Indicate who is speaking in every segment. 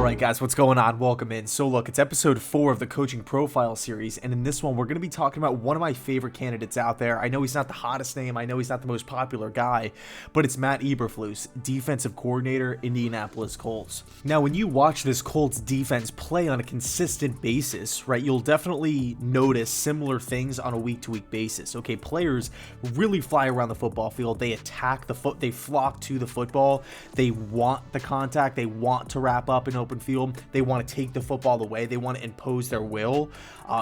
Speaker 1: Alright guys, what's going on? Welcome in. So look, it's episode 4 of the coaching profile series, and in this one we're going to be talking about one of my favorite candidates out there. I know he's not the hottest name, I know he's not the most popular guy, but it's Matt Eberflus, defensive coordinator, Indianapolis Colts. Now when you watch this Colts defense play on a consistent basis, right, you'll definitely notice similar things on a week-to-week basis. Okay, players really fly around the football field, they attack the they flock to the football, they want the contact, they want to wrap up in open field, they want to take the football away, they want to impose their will.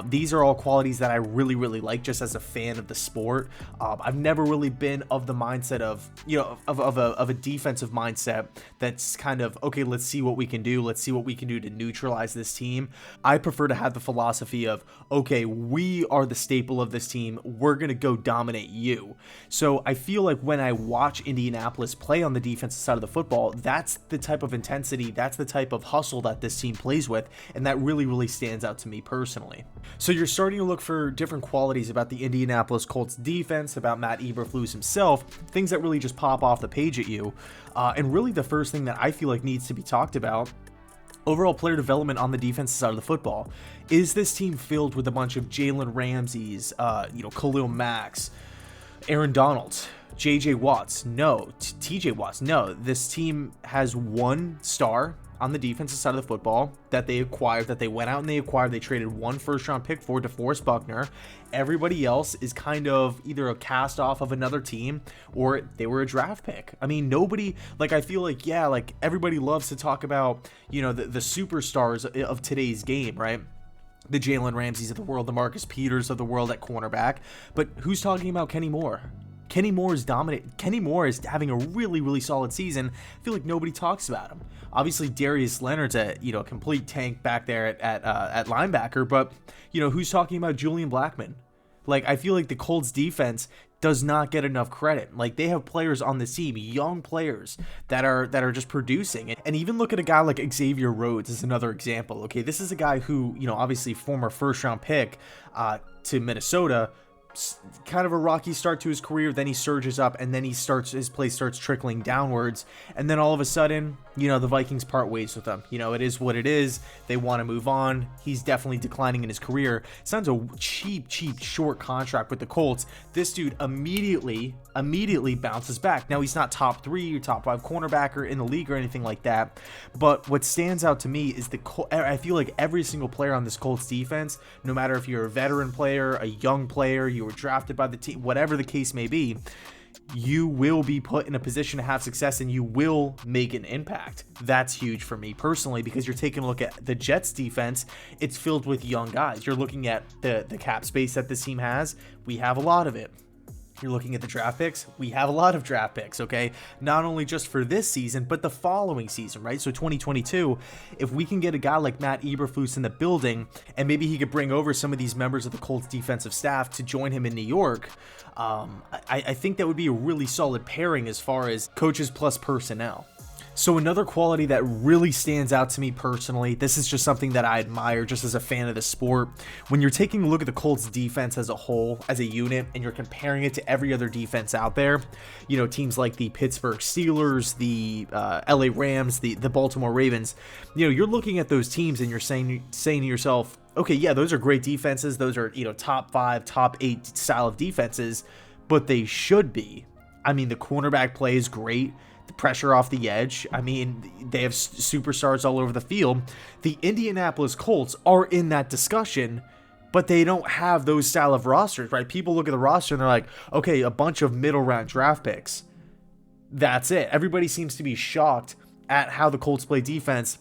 Speaker 1: These are all qualities that I really like just as a fan of the sport. I've never really been of the mindset of, you know, of a defensive mindset that's kind of, okay, let's see what we can do, let's see what we can do to neutralize this team. I prefer to have the philosophy of, okay, we are the staple of this team, we're gonna go dominate you. So I feel like when I watch Indianapolis play on the defensive side of the football, that's the type of intensity, that's the type of hustle that this team plays with, and that really stands out to me personally. So you're starting to look for different qualities about the Indianapolis Colts defense, about Matt Eberflus himself, things that really just pop off the page at you, and really the first thing that I feel like needs to be talked about, overall player development on the defensive side of the football. Is this team filled with a bunch of Jalen Ramseys, Khalil Macks, Aaron Donald, JJ Watts? No. TJ Watts? No. This team has one star on the defensive side of the football that they acquired, that they went out and they acquired. They traded one first-round pick for DeForest Buckner. Everybody else is kind of either a cast off of another team or they were a draft pick. I mean, nobody, like, I feel like, yeah, like everybody loves to talk about, you know, the superstars of today's game, right? The Jalen Ramseys of the world, the Marcus Peters of the world at cornerback. But who's talking about Kenny Moore? Kenny Moore is dominant. Kenny Moore is having a really solid season. I feel like nobody talks about him. Obviously, Darius Leonard's a complete tank back there at linebacker, but who's talking about Julian Blackmon? Like, I feel like the Colts defense does not get enough credit. Like, they have players on the team, young players that are just producing. And even look at a guy like Xavier Rhodes as another example. Okay, this is a guy who, obviously former first-round pick to Minnesota. Kind of a rocky start to his career, then he surges up, and then his play starts trickling downwards, and then all of a sudden, the Vikings part ways with him. It is what it is. They want to move on. He's definitely declining in his career. Sounds a cheap short contract with the Colts. This dude immediately bounces back. Now, he's not top 3 or top 5 cornerbacker in the league or anything like that, but what stands out to me is I feel like every single player on this Colts defense, no matter if you're a veteran player, a young player, you were drafted by the team, whatever the case may be, you will be put in a position to have success and you will make an impact. That's huge for me personally, because you're taking a look at the Jets defense. It's filled with young guys. You're looking at the cap space that this team has. We have a lot of it. You're looking at the draft picks. We have a lot of draft picks, okay? Not only just for this season, but the following season, right? So 2022, if we can get a guy like Matt Eberflus in the building, and maybe he could bring over some of these members of the Colts defensive staff to join him in New York, I think that would be a really solid pairing as far as coaches plus personnel. So another quality that really stands out to me personally, this is just something that I admire just as a fan of the sport. When you're taking a look at the Colts defense as a whole, as a unit, and you're comparing it to every other defense out there, teams like the Pittsburgh Steelers, the LA Rams, the Baltimore Ravens, you're looking at those teams and you're saying to yourself, okay, yeah, those are great defenses. Those are, top 5, top 8 style of defenses, but they should be. I mean, the cornerback play is great. The pressure off the edge. I mean, they have superstars all over the field. The Indianapolis Colts are in that discussion, but they don't have those style of rosters, right? People look at the roster and they're like, okay, a bunch of middle round draft picks. That's it. Everybody seems to be shocked at how the Colts play defense,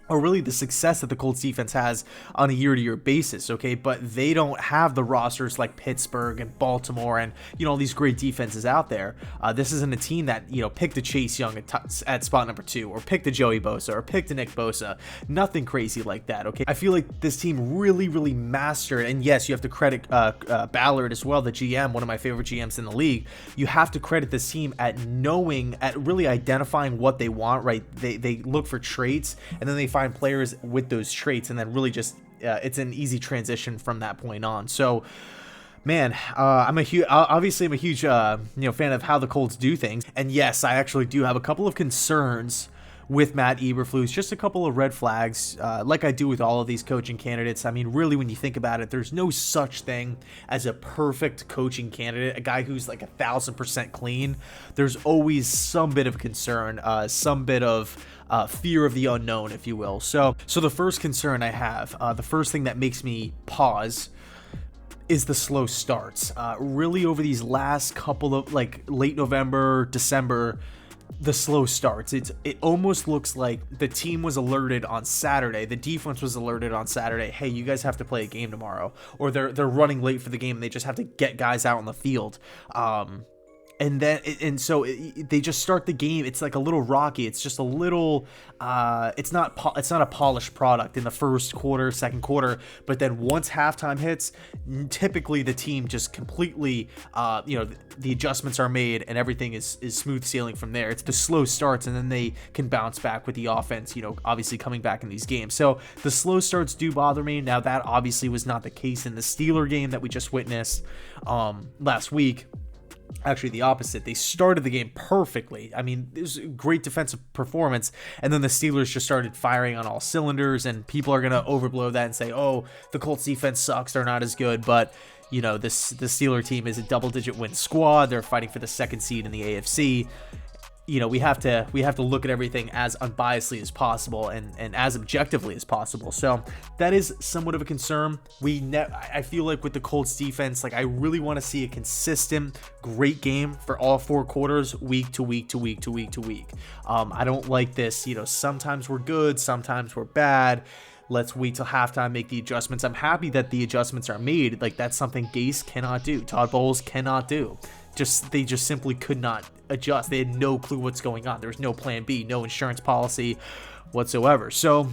Speaker 1: or really the success that the Colts defense has on a year-to-year basis, okay? But they don't have the rosters like Pittsburgh and Baltimore and, all these great defenses out there. This isn't a team that, picked a Chase Young at spot number 2, or picked a Joey Bosa, or picked a Nick Bosa. Nothing crazy like that, okay? I feel like this team really mastered, and yes, you have to credit Ballard as well, the GM, one of my favorite GMs in the league. You have to credit this team at really identifying what they want, right? They look for traits, and then they find players with those traits, and then really just it's an easy transition from that point on. So man, I'm a huge fan of how the Colts do things, and yes, I actually do have a couple of concerns with Matt Eberflus. Just a couple of red flags, like I do with all of these coaching candidates. I mean, really, when you think about it, there's no such thing as a perfect coaching candidate, a guy who's like 1,000% clean. There's always some bit of concern, some bit of fear of the unknown, if you will. So the first concern I have, the first thing that makes me pause, is the slow starts. Really, over these last couple of, like, late November, December, the slow starts. It almost looks like the team was alerted on Saturday. The defense was alerted on Saturday. Hey, you guys have to play a game tomorrow, or they're running late for the game and they just have to get guys out on the field. So they just start the game. It's like a little rocky. It's just a little. It's not a polished product in the first quarter, second quarter. But then once halftime hits, typically the team just completely, the adjustments are made and everything is smooth sailing from there. It's the slow starts, and then they can bounce back with the offense. Obviously coming back in these games. So the slow starts do bother me. Now that obviously was not the case in the Steeler game that we just witnessed last week. Actually, the opposite. They started the game perfectly. I mean, it was a great defensive performance, and then the Steelers just started firing on all cylinders, and people are going to overblow that and say, oh, the Colts defense sucks, they're not as good, but, the Steeler team is a double-digit win squad. They're fighting for the second seed in the AFC. We have to look at everything as unbiasedly as possible and as objectively as possible. So that is somewhat of a concern. I feel like with the Colts defense, like I really want to see a consistent, great game for all 4 quarters, week to week to week to week to week. I don't like this. Sometimes we're good, sometimes we're bad. Let's wait till halftime, make the adjustments. I'm happy that the adjustments are made. Like, that's something Gase cannot do. Todd Bowles cannot do. They just simply could not adjust. They had no clue what's going on. There was no plan B, no insurance policy whatsoever. So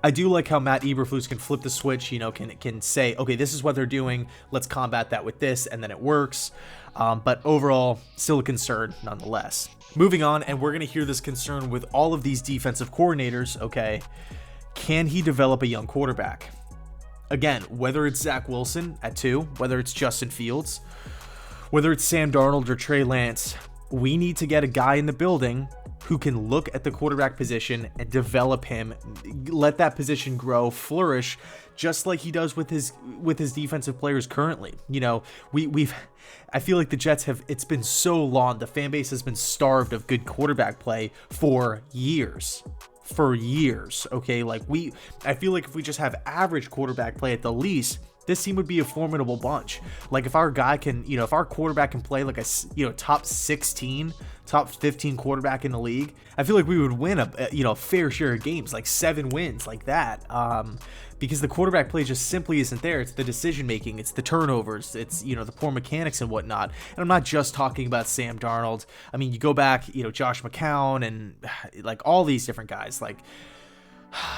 Speaker 1: I do like how Matt Eberflus can flip the switch, can say, okay, this is what they're doing. Let's combat that with this, and then it works. But overall, still a concern nonetheless. Moving on, and we're going to hear this concern with all of these defensive coordinators, okay? Can he develop a young quarterback? Again, whether it's Zach Wilson at 2, whether it's Justin Fields, whether it's Sam Darnold or Trey Lance, we need to get a guy in the building who can look at the quarterback position and develop him, let that position grow, flourish, just like he does with his defensive players currently. I feel like the Jets it's been so long, the fan base has been starved of good quarterback play for years. Okay? I feel like if we just have average quarterback play at the least, this team would be a formidable bunch. Like, if our guy can, if our quarterback can play like a, top 16, top 15 quarterback in the league, I feel like we would win a fair share of games, like 7 wins like that. Because the quarterback play just simply isn't there. It's the decision making, it's the turnovers, it's, the poor mechanics and whatnot. And I'm not just talking about Sam Darnold. I mean, you go back, Josh McCown and like all these different guys, like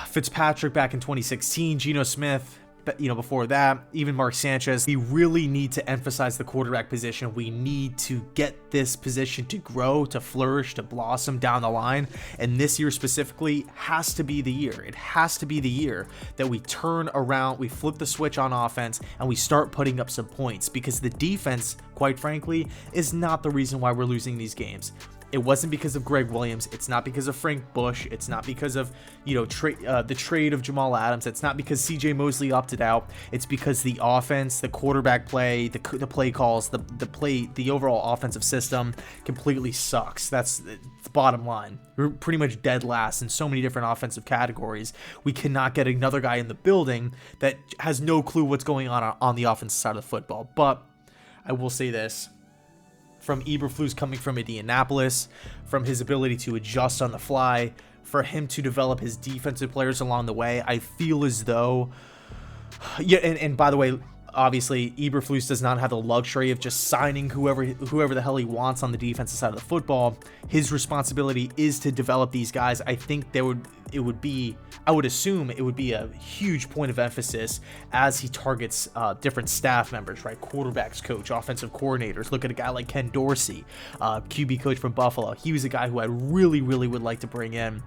Speaker 1: Fitzpatrick back in 2016, Geno Smith, before that, even Mark Sanchez. We really need to emphasize the quarterback position. We need to get this position to grow, to flourish, to blossom down the line. And this year specifically has to be the year. It has to be the year that we turn around, we flip the switch on offense, and we start putting up some points, because the defense, quite frankly, is not the reason why we're losing these games. It wasn't because of Greg Williams. It's not because of Frank Bush. It's not because of, the trade of Jamal Adams. It's not because CJ Mosley opted out. It's because the offense, the quarterback play, the play calls, the overall offensive system completely sucks. That's the bottom line. We're pretty much dead last in so many different offensive categories. We cannot get another guy in the building that has no clue what's going on the offensive side of the football. But I will say this. From Eberflus coming from Indianapolis, from his ability to adjust on the fly, for him to develop his defensive players along the way, I feel as though, and by the way, obviously Eberflus does not have the luxury of just signing whoever the hell he wants on the defensive side of the football. His responsibility is to develop these guys. I think I would assume it would be a huge point of emphasis as he targets different staff members, right? Quarterbacks coach, offensive coordinators. Look at a guy like Ken Dorsey, QB coach from Buffalo. He was a guy who I really, really would like to bring in,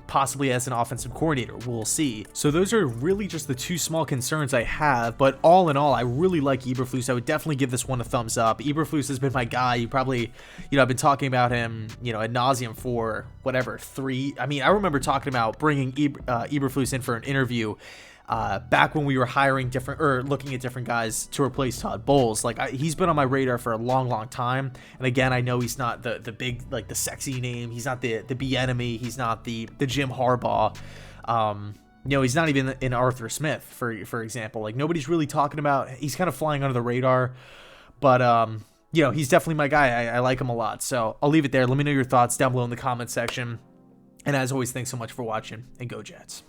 Speaker 1: possibly as an offensive coordinator. We'll see. So those are really just the 2 small concerns I have, but all all in all, I really like Eberflus. I would definitely give this one a thumbs up. Eberflus has been my guy. You probably, I've been talking about him, ad nauseum for whatever, I remember talking about bringing Eberflus in for an interview back when we were hiring looking at different guys to replace Todd Bowles. He's been on my radar for a long, long time. And again, I know he's not the big, the sexy name. He's not the B-enemy. He's not the Jim Harbaugh. He's not even in Arthur Smith, for example. Nobody's really talking about. He's kind of flying under the radar, but he's definitely my guy. I like him a lot. So I'll leave it there. Let me know your thoughts down below in the comment section. And as always, thanks so much for watching, and go Jets.